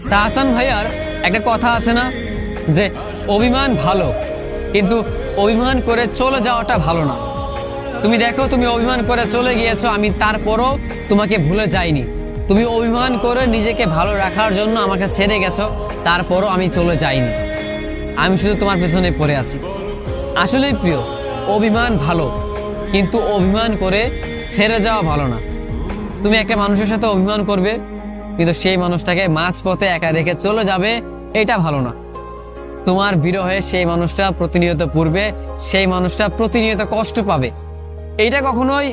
তাহসান ভাইয়ার একটা কথা আছে না যে অভিমান ভালো, কিন্তু অভিমান করে চলে যাওয়াটা ভালো না। তুমি দেখো, তুমি অভিমান করে চলে গিয়েছো, আমি তারপরও তোমাকে ভুলে যাইনি। তুমি অভিমান করে নিজেকে ভালো রাখার জন্য আমাকে ছেড়ে গেছো, তারপরও আমি চলে যাইনি। আমি শুধু তোমার পেছনে পড়ে আছি। আসলেই প্রিয়, অভিমান ভালো, কিন্তু অভিমান করে ছেড়ে যাওয়া ভালো না। তুমি একটা মানুষের সাথে অভিমান করবে, কিন্তু সেই মানুষটাকে মাঝপথে একা রেখে চলে যাবে, এটা ভালো না। তোমার বিরহে সেই মানুষটা প্রতিনিয়ত পড়বে, সেই মানুষটা প্রতিনিয়ত কষ্ট পাবে, এইটা কখনোই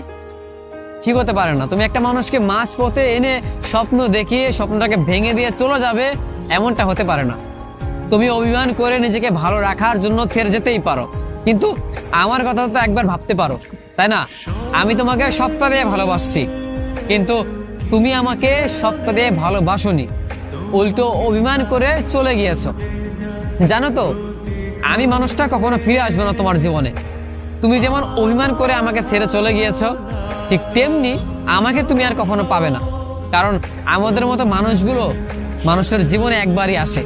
ঠিক হতে পারে না। তুমি একটা মানুষকে মাঝপথে এনে স্বপ্ন দেখিয়ে স্বপ্নটাকে ভেঙে দিয়ে চলে যাবে, এমনটা হতে পারে না। তুমি অভিমান করে নিজেকে ভালো রাখার জন্য ছেড়ে যেতেই পারো, কিন্তু আমার কথা তো একবার ভাবতে পারো, তাই না? আমি তোমাকে সবটা দিয়ে ভালোবাসছি, কিন্তু তুমি আমাকে সবটা দিয়ে ভালোবাসোনি, উল্টো অভিমান করে চলে গিয়েছো। জানো তো, আমি মানুষটা কখনো ফিরে আসবে না তোমার জীবনে। তুমি যেমন অভিমান করে আমাকে ছেড়ে চলে গিয়েছো, ঠিক তেমনি আমাকে তুমি আর কখনো পাবে না। কারণ আমাদের মতো মানুষগুলো মানুষের জীবনে একবারই আসে।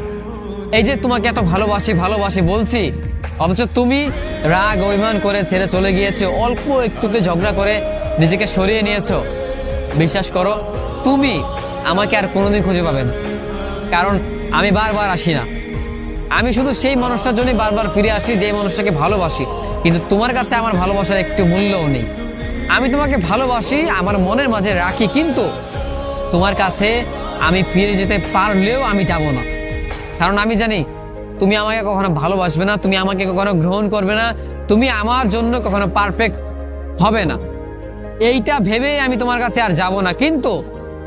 এই যে তোমাকে এত ভালোবাসি ভালোবাসি বলছি, অথচ তুমি রাগ অভিমান করে ছেড়ে চলে গিয়েছো, অল্প একটুতে ঝগড়া করে নিজেকে সরিয়ে নিয়েছো। বিশ্বাস করো, তুমি আমাকে আর কোনোদিন খুঁজে পাবে না, কারণ আমি বারবার আসি না। আমি শুধু সেই মানুষটার জন্যই বারবার ফিরে আসি যে মানুষটাকে ভালোবাসি, কিন্তু তোমার কাছে আমার ভালোবাসার একটু মূল্যও নেই। আমি তোমাকে ভালোবাসি, আমার মনের মাঝে রাখি, কিন্তু তোমার কাছে আমি ফিরে যেতে পারলেও আমি যাব না। কারণ আমি জানি তুমি আমাকে কখনো ভালোবাসবে না, তুমি আমাকে কখনো গ্রহণ করবে না, তুমি আমার জন্য কখনো পারফেক্ট হবে না। এইটা ভেবেই আমি তোমার কাছে আর যাব না, কিন্তু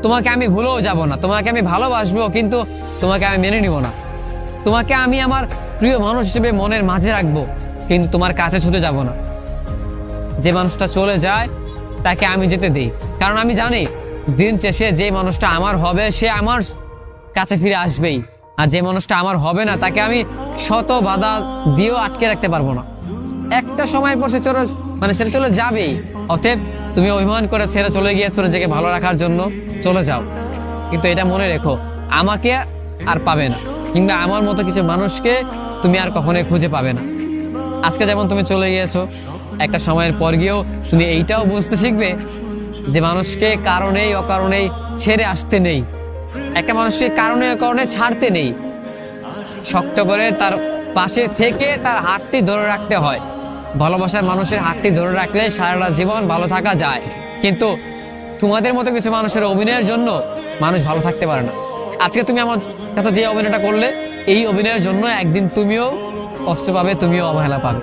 তোমাকে আমি ভুলেও যাব না। তোমাকে আমি ভালোবাসবো, কিন্তু তোমাকে আমি মেনে নিব না। তোমাকে আমি আমার প্রিয় মানুষ হিসেবে মনের মাঝে রাখবো, কিন্তু তোমার কাছে ছুটে যাব না। যে মানুষটা চলে যায় তাকে আমি যেতে দিই, কারণ আমি জানি দিন শেষে যে মানুষটা আমার হবে সে আমার কাছে ফিরে আসবেই, আর যে মানুষটা আমার হবে না তাকে আমি শত বাধা দিয়েও আটকে রাখতে পারবো না। একটা সময়ের পর সেটা চলে যাবেই। অতএব তুমি অভিমান করে ছেড়ে চলে গিয়েছো নিজেকে ভালো রাখার জন্য, চলে যাও, কিন্তু এটা মনে রেখো, আমাকে আর পাবে না, কিংবা আমার মতো কিছু মানুষকে তুমি আর কখনোই খুঁজে পাবে না। আজকে যেমন তুমি চলে গিয়েছো, একটা সময়ের পর গিয়েও তুমি এইটাও বুঝতে শিখবে যে মানুষকে কারণেই অকারণেই ছেড়ে আসতে নেই, একটা মানুষকে কারণে অকারণে ছাড়তে নেই। শক্ত করে তার পাশে থেকে তার হাতটি ধরে রাখতে হয়। ভালোবাসার মানুষের হাতটি ধরে রাখলে সারাটা জীবন ভালো থাকা যায়, কিন্তু তোমাদের মতো কিছু মানুষের অভিনয়ের জন্য মানুষ ভালো থাকতে পারে না। আজকে তুমি আমার কাছে যে অভিনয়টা করলে, এই অভিনয়ের জন্য একদিন তুমিও কষ্ট পাবে, তুমিও অবহেলা পাবে।